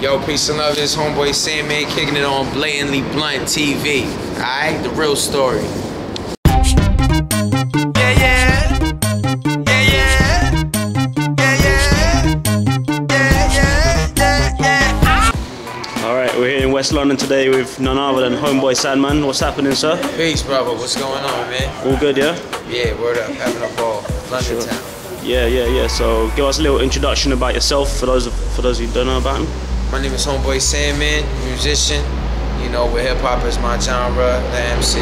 Yo, peace and love. This Homeboy Sandman kicking it on Blatantly Blunt TV. Alright, the real story. Alright, we're here in West London today with none other than Homeboy Sandman. What's happening, sir? Peace, brother. What's going on, man? All good, yeah? Yeah, word up. Having a ball. London town. Yeah. So give us a little introduction about yourself for those who don't know about him. My name is Homeboy Sandman, musician. You know, with hip hop is my genre, the MC.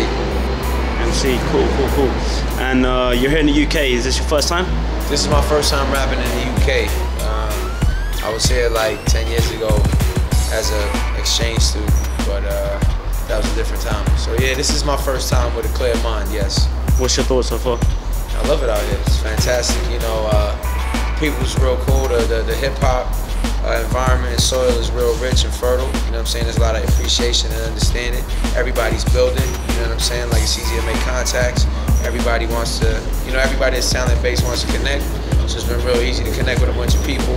MC, cool. And you're here in the UK. Is this your first time? This is my first time rapping in the UK. I was here like 10 years ago as an exchange student, but that was a different time. So yeah, this is my first time with a clear mind, yes. What's your thoughts so far? I love it out here. It's fantastic. You know, people's real cool. The hip hop environment and soil is real rich and fertile. You know what I'm saying? There's a lot of appreciation and understanding. Everybody's building. You know what I'm saying? Like, it's easy to make contacts. Everybody wants to, you know, everybody that's talent based wants to connect. So it's been real easy to connect with a bunch of people.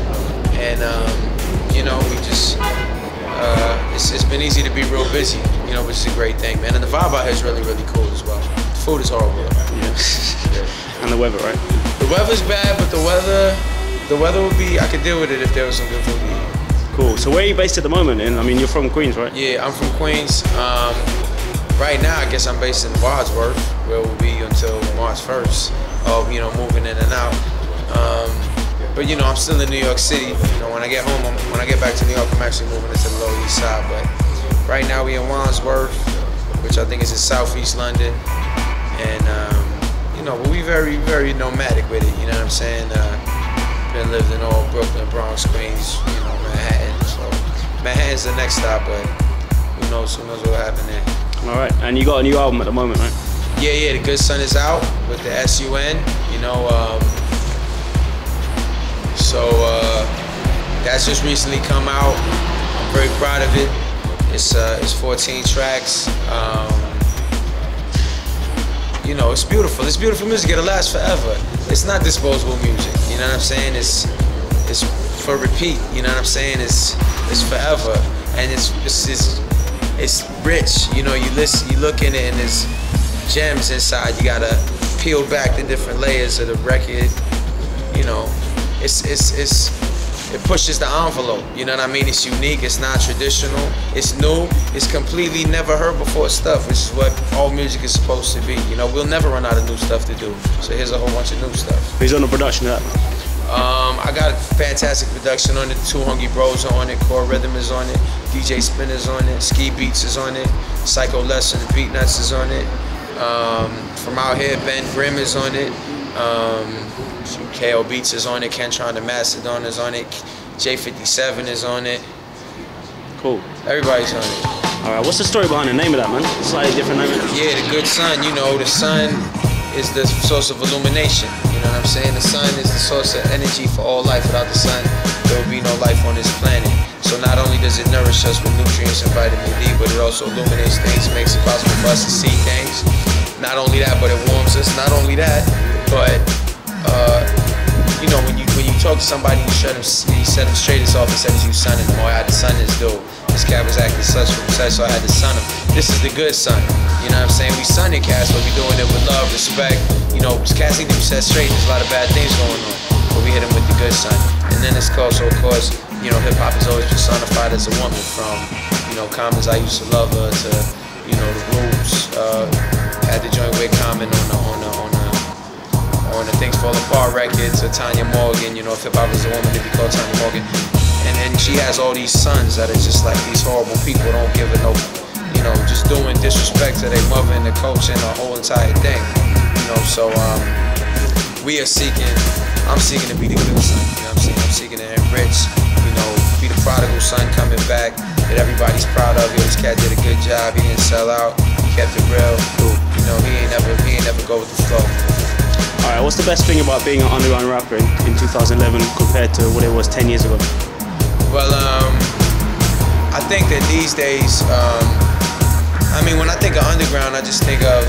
And you know, we just it's been easy to be real busy. You know, which is a great thing, man. And the vibe out here is really cool as well. The food is horrible. Yeah. And the weather, right? The weather's bad, but the weather would be, I could deal with it if there was some good food to eat. Cool. So where are you based at the moment? I mean, you're from Queens, right? Yeah, I'm from Queens. Right now, I guess I'm based in Wadsworth, where we'll be until March 1st. You know, moving in and out. But you know, I'm still in New York City. You know, when I get home, when I get back to New York, I'm actually moving into the Lower East Side. But right now, we in Wandsworth, which I think is in Southeast London, and you know, we very nomadic with it. You know what I'm saying? Been lived in all Brooklyn, Bronx, Queens, you know, Manhattan. So Manhattan's the next stop, but who knows what will happen there. All right, and you got a new album at the moment, right? Yeah, The Good Son is out with the SUN. You know, so that's just recently come out. I'm very proud of it. It's 14 tracks. You know, it's beautiful. It's beautiful music. It'll last forever. It's not disposable music. You know what I'm saying? It's for repeat. You know what I'm saying? It's forever, and it's rich. You know, you listen, you look in it, and there's gems inside. You gotta peel back the different layers of the record. You know, it pushes the envelope. You know what I mean? It's unique. It's non-traditional. It's new. It's completely never heard before stuff, which is what all music is supposed to be. You know, we'll never run out of new stuff to do. So here's a whole bunch of new stuff. Who's on the production of that? I got a fantastic production on it. Two Hungry Bros are on it. Core Rhythm is on it. DJ Spinner's on it. Ski Beats is on it. Psycho Lesson, Beat Nuts is on it. From out here, Ben Grimm is on it. KO Beats is on it. Kentron the Mastodon is on it. J57 is on it. Cool. Everybody's on it. All right. What's the story behind the name of that, man? Slightly different name. Yeah, the good sun. You know, the sun is the source of illumination. You know what I'm saying? The sun is the source of energy for all life. Without the sun, there would be no life on this planet. So not only does it nourish us with nutrients and vitamin D, but it also illuminates things, makes it possible for us to see things. Not only that, but it warms us. Not only that, but you know, when you talk to somebody, you set them straight. It's often said as you son him, or I had the son his dude. This cat was acting such, so I had to son him. This is the good son. You know what I'm saying? We sunning cats, but we doing it with love, respect. You know, cats need to be set straight. There's a lot of bad things going on, but we hit him with the good son. And then it's also, of course, you know, hip hop is always personified as a woman. From, you know, Commons, I used to love her, to, you know, the Roots. Had the joint with Common on the Things Fall Apart record, to Tanya Morgan. You know, if hip hop was a woman, it'd be called Tanya Morgan. And then she has all these sons that are just like these horrible people, don't give a no, you know, just doing disrespect to their mother and the culture and the whole entire thing. You know, so I'm seeking to be the good son. You know what I'm saying? I'm seeking to enrich, you know, be the prodigal son coming back that everybody's proud of. Yo, this cat did a good job. He didn't sell out. He kept it real. You know, he ain't never go with the flow. All right, what's the best thing about being an underground rapper in 2011 compared to what it was 10 years ago? Well, I think that these days, I mean, when I think of underground, I just think of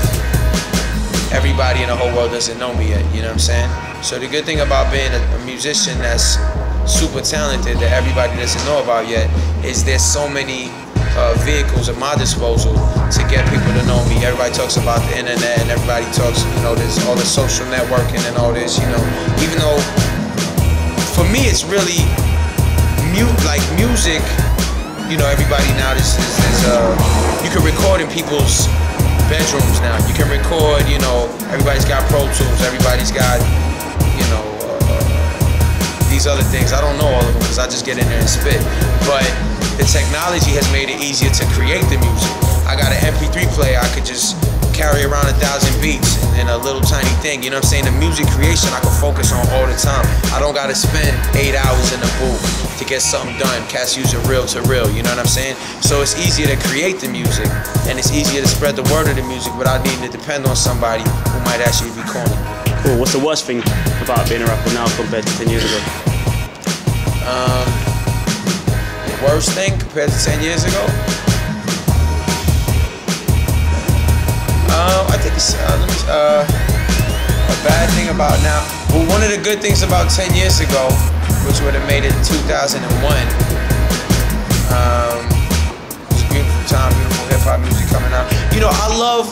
everybody in the whole world doesn't know me yet, you know what I'm saying? So the good thing about being a musician that's super talented that everybody doesn't know about yet is there's so many vehicles at my disposal to get people to know me. Everybody talks about the internet and everybody talks, you know, there's all the social networking and all this, you know. Even though for me it's really music, you know, everybody now is you can record in people's bedrooms now. You can record, you know, everybody's got Pro Tools, everybody's got, you know, these other things. I don't know all of them because I just get in there and spit. But the technology has made it easier to create the music. I got an MP3 player, I could just carry around 1,000 beats in a little tiny thing. You know what I'm saying? The music creation I can focus on all the time. I don't gotta spend 8 hours in the booth to get something done. Cats use it reel to reel, you know what I'm saying? So it's easier to create the music and it's easier to spread the word of the music without needing to depend on somebody who might actually be corny. Cool. What's the worst thing about being a rapper now compared to 10 years ago? The worst thing compared to 10 years ago? I think it's a bad thing about now. Well, one of the good things about 10 years ago, which would have made it 2001, it was a beautiful time, beautiful hip hop music coming out. You know, I love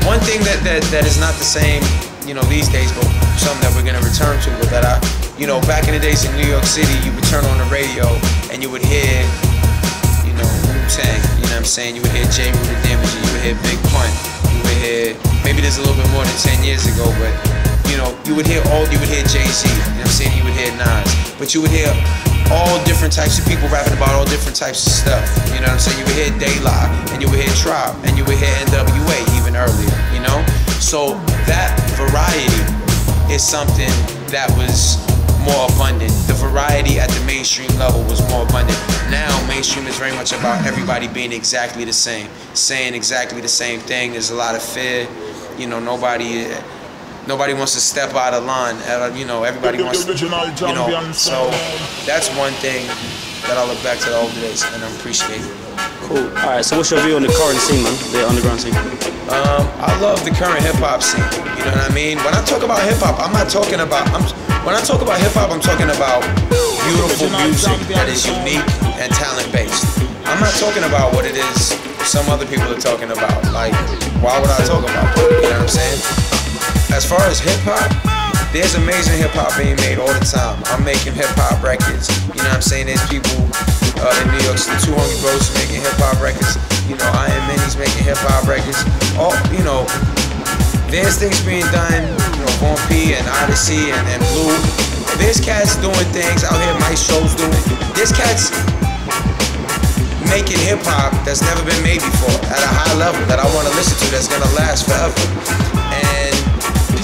one thing that is not the same, you know, these days, but something that we're gonna return to. But that you know, back in the days in New York City, you would turn on the radio and you would hear, you know, Wu-Tang. You know what I'm saying? You would hear J. Rue the Damager. You would hear Big Pun. You would hear, maybe there's a little bit more than 10 years ago, but you know, you would hear Jay-Z. You know what I'm saying? You would hear Nas, but you would hear all different types of people rapping about all different types of stuff. You know what I'm saying? You would hear De La, and you would hear Tribe, and you would hear NWA even earlier. You know, so that variety is something that was more abundant. The variety at the mainstream level was more abundant. Now mainstream is very much about everybody being exactly the same, saying exactly the same thing. There's a lot of fear. You know, nobody wants to step out of line. You know, everybody wants to, you know, so that's one thing that I look back to the old days and I appreciate it. Cool. Alright, so what's your view on the current scene, man? The underground scene? I love the current hip-hop scene. You know what I mean? When I talk about hip-hop, I'm not talking about, when I talk about hip-hop, I'm talking about beautiful music that is unique and talent-based. I'm not talking about what it is some other people are talking about. Like, why would I talk about that? You know what I'm saying? As far as hip-hop, there's amazing hip-hop being made all the time. I'm making hip-hop records. You know what I'm saying? There's people in New York, the Two Hungry Bros making hip-hop records. You know, I Am Minnie's making hip-hop records. All, you know, there's things being done, you know, Von P and Odyssey and Blue. There's cats doing things out here, Maestro's doing. There's cats making hip-hop that's never been made before at a high level that I want to listen to, that's gonna last forever. And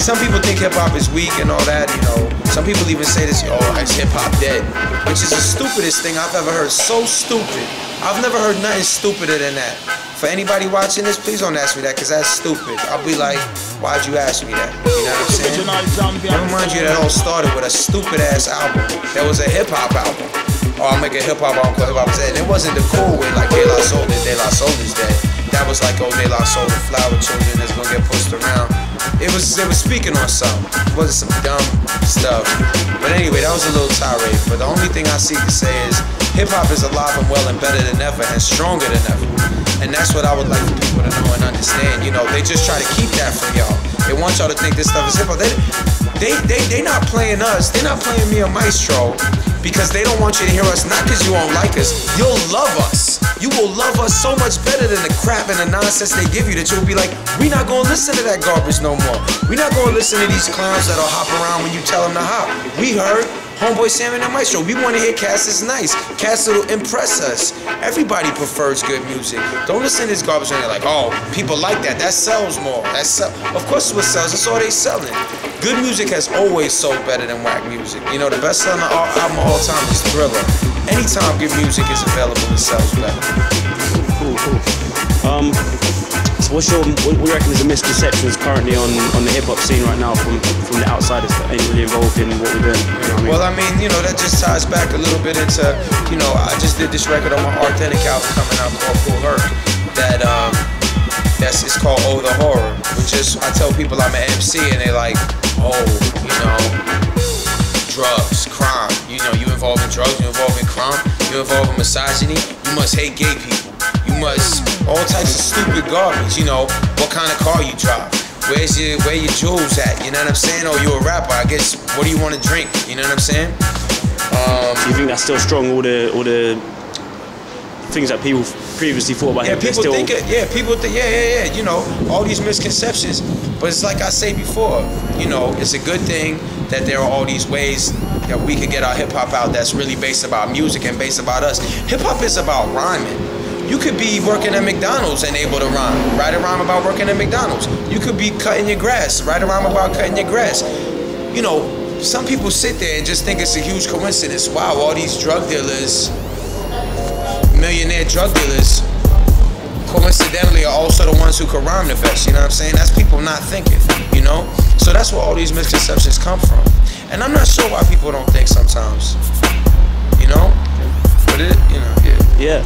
some people think hip-hop is weak and all that, you know. Some people even say this, oh, is hip-hop dead? Which is the stupidest thing I've ever heard. So stupid. I've never heard nothing stupider than that. For anybody watching this, please don't ask me that, because that's stupid. I'll be like, why'd you ask me that? You know what I'm saying? Never mind you, that all started with a stupid-ass album. That was a hip-hop album. Or I'll make a hip-hop album called Hip Hop is Dead. And it wasn't the cool way like De La Soul did, De La Soul is dead. That was like, oh, De La Soul, the flower children that's gonna get pushed around. It was speaking on something. It wasn't some dumb stuff. But anyway, that was a little tirade. But the only thing I seek to say is hip-hop is alive and well and better than ever and stronger than ever. And that's what I would like for people to know and understand. You know, they just try to keep that from y'all. They want y'all to think this stuff is hip-hop. They not playing us. They're not playing me or Maestro because they don't want you to hear us, not because you won't like us. You'll love us. You will love us so much better than the crap and the nonsense they give you that you'll be like, we're not going to listen to that garbage no more. We're not going to listen to these clowns that'll hop around when you tell them to hop. We heard Homeboy, Sandman, and Maestro. We want to hear cats that's nice. Cats that'll impress us. Everybody prefers good music. Don't listen to this garbage and you're like, oh, people like that. That sells more. Of course it's what sells. That's all they selling. Good music has always sold better than whack music. You know, the best selling album of all time is Thriller. Anytime good music is available, it sells better. Cool. So what do you reckon is the misconceptions currently on the hip-hop scene right now from the outsiders that ain't really involved in what we're doing? You know what I mean? Well, I mean, you know, that just ties back a little bit into, you know, I just did this record on my Authentic album coming out called Cool Herc. It's called Oh the Horror, which is, I tell people I'm an MC and they like, oh, you know, drugs, crime. You know, you involved in drugs, you involved in crime, you involved in misogyny. You must hate gay people. You must all types of stupid garbage. You know, what kind of car you drive. Where your jewels at? You know what I'm saying? Oh, you a rapper? I guess. What do you want to drink? You know what I'm saying? Do you think that's still strong? All the things that people previously thought about him. People think it. Yeah, people think. Yeah. You know, all these misconceptions. But it's like I say before. You know, it's a good thing that there are all these ways that we can get our hip hop out. That's really based about music and based about us. Hip hop is about rhyming. You could be working at McDonald's and able to rhyme. Write a rhyme about working at McDonald's. You could be cutting your grass. Write a rhyme about cutting your grass. You know, some people sit there and just think it's a huge coincidence. Wow, all these drug dealers, millionaire drug dealers, coincidentally are also the ones who could rhyme the best. You know what I'm saying? That's people not thinking, you know? So that's where all these misconceptions come from. And I'm not sure why people don't think sometimes, you know? But it, you know, yeah.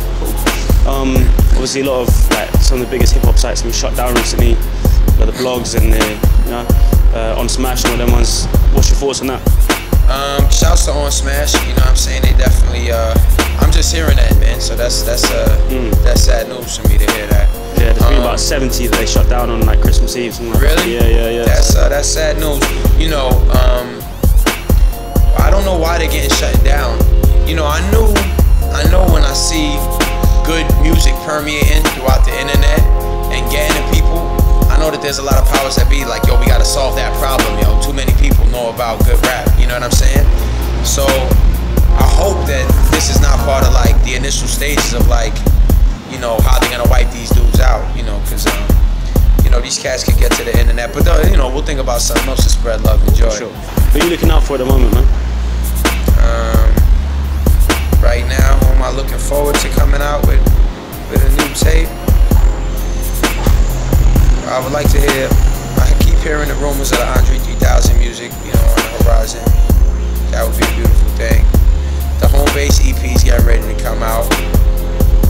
Obviously a lot of like some of the biggest hip hop sites have been shut down recently. The blogs and the, you know, On Smash and all them ones. What's your thoughts on that? Shouts to On Smash. You know what I'm saying? They definitely. I'm just hearing that, man. So that's sad news for me to hear that. Yeah, there's been about 70 that they shut down on like Christmas Eve. Like really? Yeah. That's sad news. You know, I don't know why they're getting shut down. You know, I know when I see good music permeating throughout the internet and getting to people, I know that there's a lot of powers that be like, yo, we gotta solve that problem, yo. Too many people know about good rap, you know what I'm saying? So I hope that this is not part of like the initial stages of like, you know, how they're gonna wipe these dudes out, you know, because you know, these cats can get to the internet, but you know, we'll think about something else to spread love and joy. Sure. What are you looking out for at the moment, man? Right now, who am I looking forward to coming out with a new tape? I would like to hear, I keep hearing the rumors of the Andre 3000 music, you know, on the horizon. That would be a beautiful thing. The Homebase EP's getting ready to come out,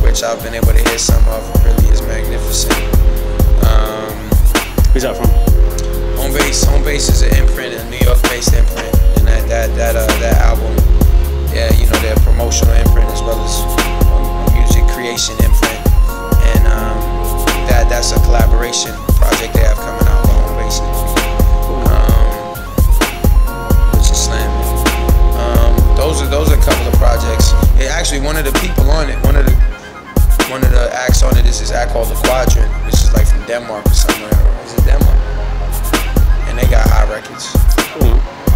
which I've been able to hear some of. It really is magnificent. Who's that from? Homebase is an imprint, a New York-based imprint, and that album. Yeah, you know, their promotional imprint as well as a music creation imprint, and that's a collaboration project they have coming out with Homebase, which is slamming. Those are a couple of projects. Actually, one of the people on it, one of the acts on it is this act called The Quadrant, which is like from Denmark or somewhere. Is it Denmark? And they got high records.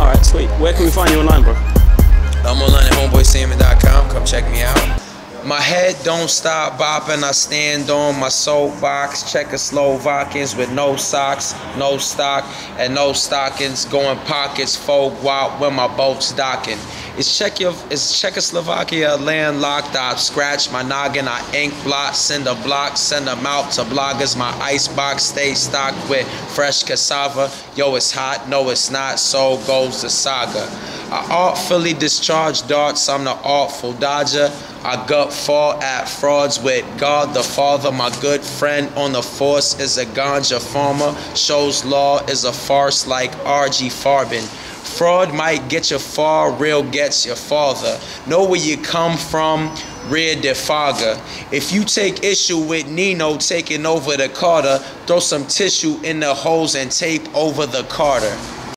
All right, sweet. Where can we find you online, bro? I'm online at homeboysandman.com. Come check me out. My head don't stop bopping. I stand on my soapbox. Czechoslovakians with no socks, no stock, and no stockings. Going pockets, full guap when my boat's docking. Is Czechoslovakia landlocked? I scratch my noggin. I ink blot, send a block, send them out to bloggers. My icebox stay stocked with fresh cassava. Yo, it's hot. No, it's not. So goes the saga. I artfully discharge darts. I'm the artful dodger. I gut fall at frauds with God the Father. My good friend on the force is a ganja farmer. Shows law is a farce like R.G. Farbin. Fraud might get you far, real gets your father. Know where you come from, rear defaga. If you take issue with Nino taking over the Carter, throw some tissue in the holes and tape over the Carter.